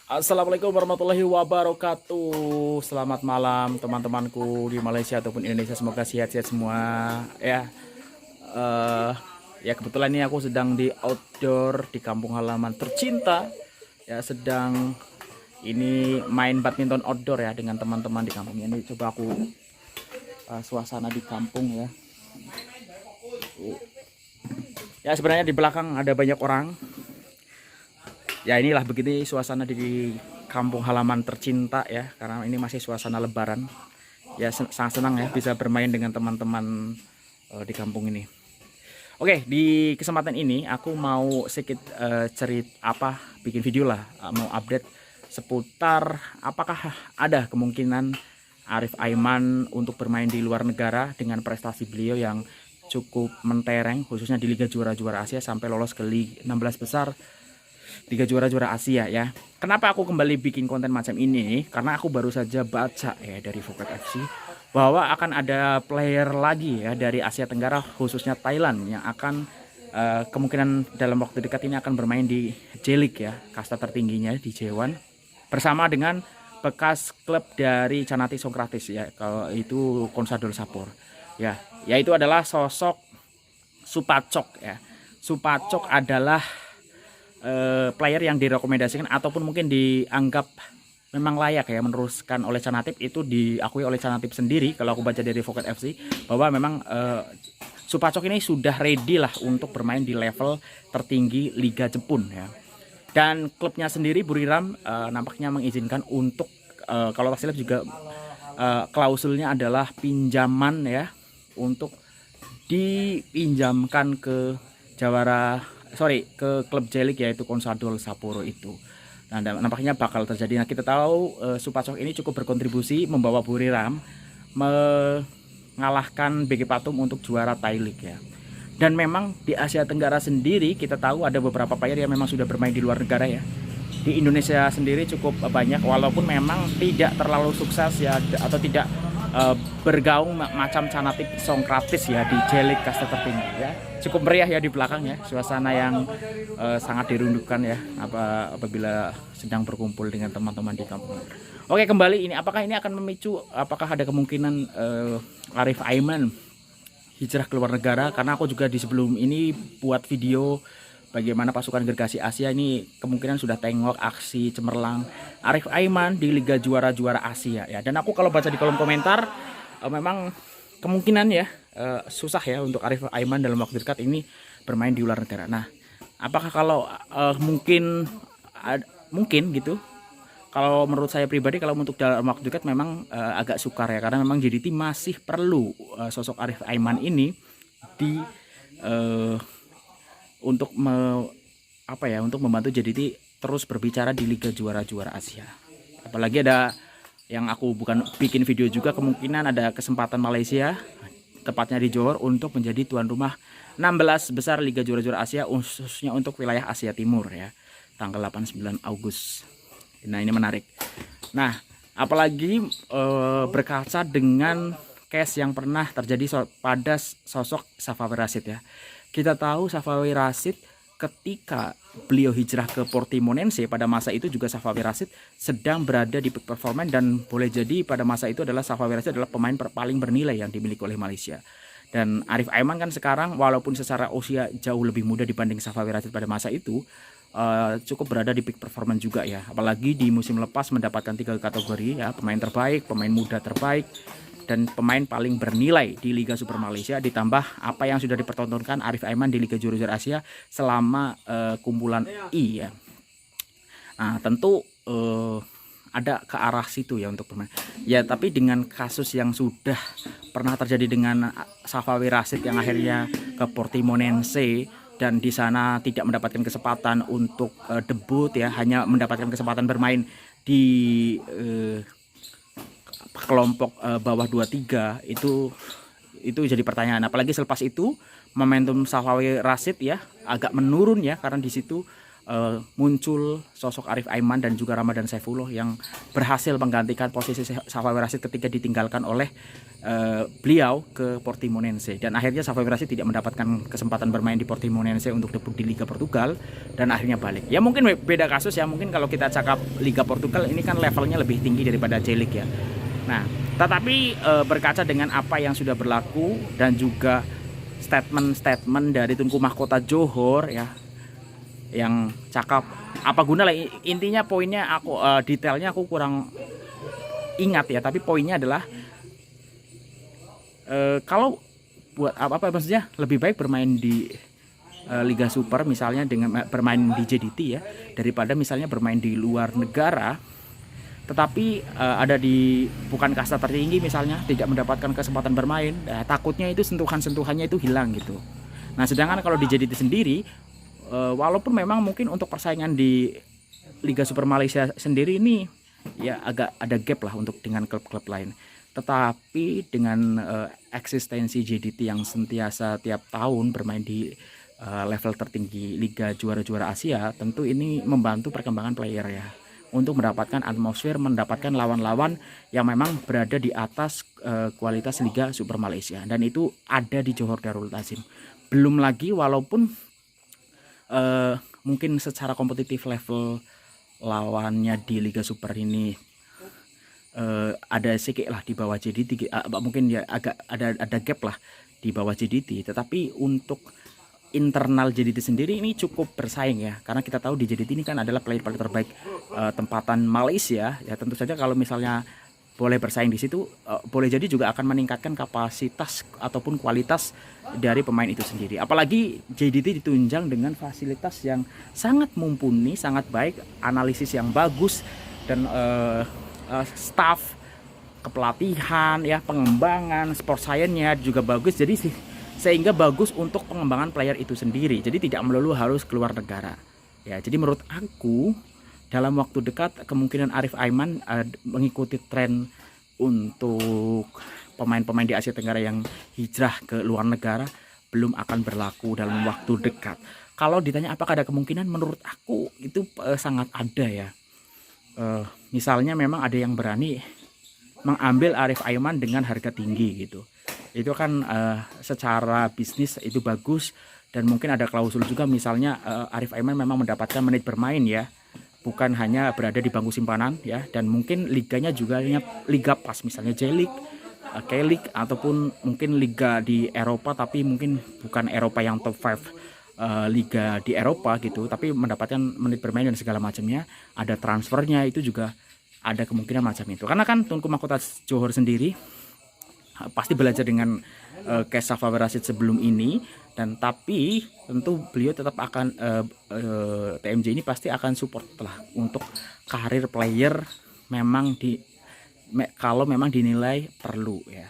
Assalamualaikum warahmatullahi wabarakatuh. Selamat malam teman-temanku di Malaysia ataupun Indonesia. Semoga sehat-sehat semua ya. eh Ya kebetulan ini aku sedang di outdoor di kampung halaman tercinta. Ya sedang ini main badminton outdoor ya dengan teman-teman di kampung ini. Coba aku suasana di kampung ya. Ya sebenarnya di belakang ada banyak orang. Ya inilah begitu suasana di kampung halaman tercinta ya, karena ini masih suasana lebaran. Ya sangat senang ya bisa bermain dengan teman-teman di kampung ini. Oke, di kesempatan ini aku mau sedikit bikin video lah, mau update seputar apakah ada kemungkinan Arif Aiman untuk bermain di luar negara dengan prestasi beliau yang cukup mentereng khususnya di Liga Juara-Juara Asia sampai lolos ke 16 besar Liga Juara-Juara Asia ya. Kenapa aku kembali bikin konten macam ini? Karena aku baru saja baca ya dari Phuket FC bahwa akan ada player lagi ya dari Asia Tenggara khususnya Thailand yang akan kemungkinan dalam waktu dekat ini akan bermain di J-League ya, kasta tertingginya di J1 bersama dengan bekas klub dari Canati Sokratis ya, kalau itu Consadole Sapporo. Ya, yaitu adalah sosok Supacok ya. Supacok adalah player yang direkomendasikan ataupun mungkin dianggap memang layak ya meneruskan oleh Canatip, itu diakui oleh Canatip sendiri kalau aku baca dari Phuket FC bahwa memang Supacok ini sudah ready lah untuk bermain di level tertinggi Liga Jepun ya. Dan klubnya sendiri Buriram nampaknya mengizinkan untuk kalau tak silap juga klausulnya adalah pinjaman ya, untuk dipinjamkan ke ke klub J-League yaitu Consadole Sapporo itu. Nah, nampaknya bakal terjadi. Nah, kita tahu Supacok ini cukup berkontribusi membawa Buriram mengalahkan BG Patum untuk juara Thai League ya. Dan memang di Asia Tenggara sendiri kita tahu ada beberapa player yang memang sudah bermain di luar negara ya. Di Indonesia sendiri cukup banyak walaupun memang tidak terlalu sukses ya, atau tidak bergaung macam Canatip Sokratis ya di J-League kasta tertinggi ya. Cukup meriah ya di belakang ya, suasana yang sangat dirundukkan ya apabila sedang berkumpul dengan teman-teman di kampung. Oke, kembali ini apakah ini akan memicu, apakah ada kemungkinan Arif Aiman hijrah ke luar negara? Karena aku juga di sebelum ini buat video bagaimana pasukan Gergasi Asia ini kemungkinan sudah tengok aksi cemerlang Arif Aiman di Liga Juara-Juara Asia ya. Dan aku kalau baca di kolom komentar memang kemungkinan ya susah ya untuk Arif Aiman dalam waktu dekat ini bermain di luar negara. Nah, apakah kalau mungkin gitu? Kalau menurut saya pribadi, kalau untuk dalam waktu dekat memang agak sukar ya, karena memang JDT masih perlu sosok Arif Aiman ini di untuk membantu JDT terus berbicara di Liga Juara-Juara Asia. Apalagi ada yang aku bukan bikin video juga, kemungkinan ada kesempatan Malaysia tepatnya di Johor untuk menjadi tuan rumah 16 besar Liga Juara-Juara Asia khususnya untuk wilayah Asia Timur ya, tanggal 8-9 Agustus. Nah, ini menarik. Nah, apalagi berkaca dengan case yang pernah terjadi pada sosok Safawi Rashid ya. Kita tahu Safawi Rashid ketika beliau hijrah ke Portimonense pada masa itu juga Safawi Rashid sedang berada di peak performance, dan boleh jadi pada masa itu adalah Safawi Rashid adalah pemain paling bernilai yang dimiliki oleh Malaysia. Dan Arif Aiman kan sekarang walaupun secara usia jauh lebih muda dibanding Safawi Rashid pada masa itu, cukup berada di peak performance juga ya. Apalagi di musim lepas mendapatkan 3 kategori ya, pemain terbaik, pemain muda terbaik, dan pemain paling bernilai di Liga Super Malaysia, ditambah apa yang sudah dipertontonkan Arif Aiman di Liga Juara-Juara Asia selama kumpulan I ya. Nah, tentu ada ke arah situ ya untuk bermain. Ya, tapi dengan kasus yang sudah pernah terjadi dengan Safawi Rashid yang akhirnya ke Portimonense dan di sana tidak mendapatkan kesempatan untuk debut ya, hanya mendapatkan kesempatan bermain di kelompok bawah 23, itu jadi pertanyaan. Apalagi selepas itu momentum Safawi Rashid ya agak menurun ya, karena di situ muncul sosok Arif Aiman dan juga Ramadan Saifullah yang berhasil menggantikan posisi Safawir Rashid ketika ditinggalkan oleh beliau ke Portimonense, dan akhirnya Safawir Rashid tidak mendapatkan kesempatan bermain di Portimonense untuk debut di Liga Portugal dan akhirnya balik. Ya mungkin beda kasus ya, mungkin kalau kita cakap Liga Portugal ini kan levelnya lebih tinggi daripada J-League ya. Nah, tetapi berkaca dengan apa yang sudah berlaku dan juga statement-statement dari Tunku Mahkota Johor ya, yang cakap apa guna lah, intinya poinnya aku detailnya aku kurang ingat ya, tapi poinnya adalah kalau buat apa maksudnya lebih baik bermain di Liga Super misalnya dengan bermain di JDT ya, daripada misalnya bermain di luar negara tetapi ada di bukan kasta tertinggi misalnya, tidak mendapatkan kesempatan bermain. Takutnya itu sentuhan-sentuhannya itu hilang gitu. Nah sedangkan kalau di JDT sendiri, walaupun memang mungkin untuk persaingan di Liga Super Malaysia sendiri ini ya agak ada gap lah untuk dengan klub-klub lain, tetapi dengan eksistensi JDT yang sentiasa tiap tahun bermain di level tertinggi Liga Juara-Juara Asia, tentu ini membantu perkembangan player ya, untuk mendapatkan atmosfer, mendapatkan lawan-lawan yang memang berada di atas kualitas Liga Super Malaysia, dan itu ada di Johor Darul Ta'zim. Belum lagi walaupun mungkin secara kompetitif level lawannya di Liga Super ini ada sedikit lah di bawah JDT, mungkin ya agak ada gap lah di bawah JDT, tetapi untuk internal JDT sendiri ini cukup bersaing ya, karena kita tahu di JDT ini kan adalah player terbaik tempatan Malaysia ya. Tentu saja kalau misalnya boleh bersaing di situ, boleh jadi juga akan meningkatkan kapasitas ataupun kualitas dari pemain itu sendiri. Apalagi JDT ditunjang dengan fasilitas yang sangat mumpuni, sangat baik, analisis yang bagus, dan staff kepelatihan ya, pengembangan sport science-nya juga bagus. Jadi sehingga bagus untuk pengembangan player itu sendiri. Jadi tidak melulu harus keluar negara. Ya, jadi menurut aku dalam waktu dekat kemungkinan Arif Aiman mengikuti tren untuk pemain-pemain di Asia Tenggara yang hijrah ke luar negara belum akan berlaku dalam waktu dekat. Kalau ditanya apakah ada kemungkinan, menurut aku itu sangat ada ya. Misalnya memang ada yang berani mengambil Arif Aiman dengan harga tinggi gitu. Itu kan secara bisnis itu bagus, dan mungkin ada klausul juga misalnya Arif Aiman memang mendapatkan menit bermain ya, bukan hanya berada di bangku simpanan ya, dan mungkin liganya juga liga pas misalnya J-League, K-League, ataupun mungkin liga di Eropa tapi mungkin bukan Eropa yang top 5 liga di Eropa gitu, tapi mendapatkan menit bermain dan segala macamnya, ada transfernya, itu juga ada kemungkinan macam itu. Karena kan Tunku Mahkota Johor sendiri pasti belajar dengan case Safawir Rashid sebelum ini, dan tapi tentu beliau tetap akan TMJ ini pasti akan support lah untuk karir player memang kalau memang dinilai perlu ya.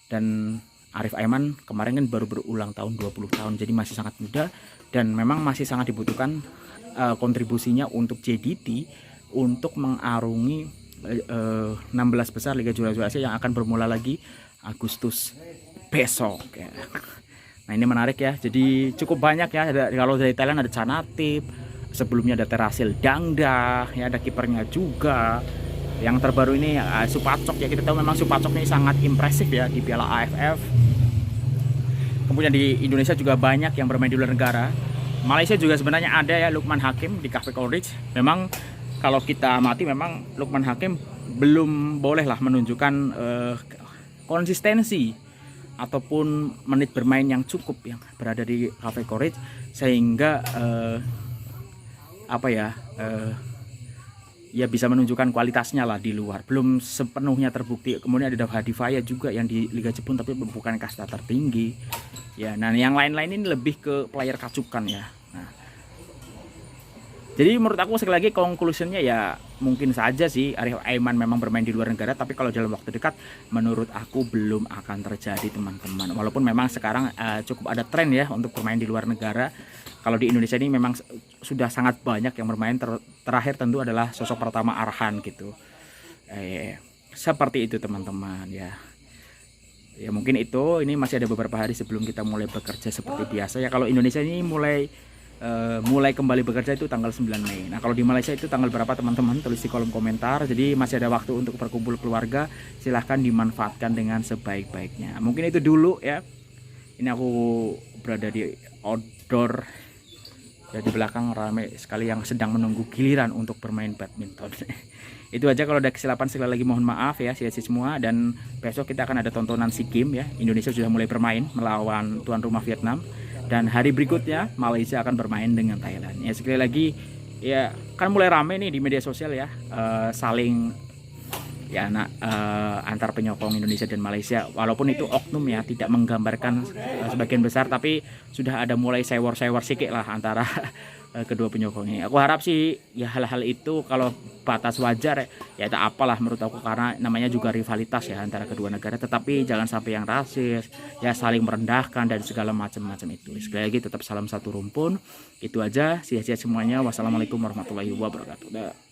Dan Arif Aiman kemarin kan baru berulang tahun 20 tahun, jadi masih sangat muda dan memang masih sangat dibutuhkan kontribusinya untuk JDT untuk mengarungi 16 besar Liga Juara-Juara Asia yang akan bermula lagi Agustus besok ya. Nah ini menarik ya, jadi cukup banyak ya. Kalau dari Thailand ada Canatip, sebelumnya ada Terasil Dangda ya, ada kipernya juga. Yang terbaru ini Supacok ya, kita tahu memang Supacok ini sangat impresif ya di Piala AFF. Kemudian di Indonesia juga banyak yang bermain di luar negara. Malaysia juga sebenarnya ada ya, Lukman Hakim di Cafe Coleridge. Memang kalau kita amati memang Lukman Hakim belum boleh lah menunjukkan konsistensi ataupun menit bermain yang cukup yang berada di Cafe Coleridge, sehingga ya bisa menunjukkan kualitasnya lah di luar, belum sepenuhnya terbukti. Kemudian ada Hadi Faya juga yang di Liga Jepun tapi bukan kasta tertinggi ya. Nah yang lain-lain ini lebih ke player kacukan ya. Nah, jadi menurut aku sekali lagi conclusionnya ya mungkin saja sih Arif Aiman memang bermain di luar negara, tapi kalau dalam waktu dekat menurut aku belum akan terjadi teman-teman. Walaupun memang sekarang cukup ada tren ya untuk bermain di luar negara. Kalau di Indonesia ini memang sudah sangat banyak yang bermain, terakhir tentu adalah sosok pertama Arhan gitu. Seperti itu teman-teman ya. Ya mungkin itu, ini masih ada beberapa hari sebelum kita mulai bekerja seperti biasa ya. Kalau Indonesia ini mulai mulai kembali bekerja itu tanggal 9 Mei. Nah, kalau di Malaysia itu tanggal berapa teman-teman? Tulis di kolom komentar. Jadi masih ada waktu untuk berkumpul keluarga. Silahkan dimanfaatkan dengan sebaik-baiknya. Mungkin itu dulu ya. Ini aku berada di outdoor. Ya, di belakang ramai sekali yang sedang menunggu giliran untuk bermain badminton. Itu aja, kalau ada kesilapan sekali lagi mohon maaf ya sia-sia semua. Dan besok kita akan ada tontonan SEA Games ya. Indonesia sudah mulai bermain melawan tuan rumah Vietnam. Dan hari berikutnya Malaysia akan bermain dengan Thailand. Ya, sekali lagi ya kan mulai rame nih di media sosial ya, saling ya antar penyokong Indonesia dan Malaysia, walaupun itu oknum ya, tidak menggambarkan sebagian besar, tapi sudah ada mulai sewor-sewor sikit lah antara kedua penyokong ini. Aku harap sih ya hal-hal itu kalau batas wajar ya itu apalah menurut aku, karena namanya juga rivalitas ya antara kedua negara, tetapi jangan sampai yang rasis ya, saling merendahkan dan segala macam-macam itu. Sekali lagi tetap salam satu rumpun. Itu aja, sia-sia semuanya. Wassalamualaikum warahmatullahi wabarakatuh.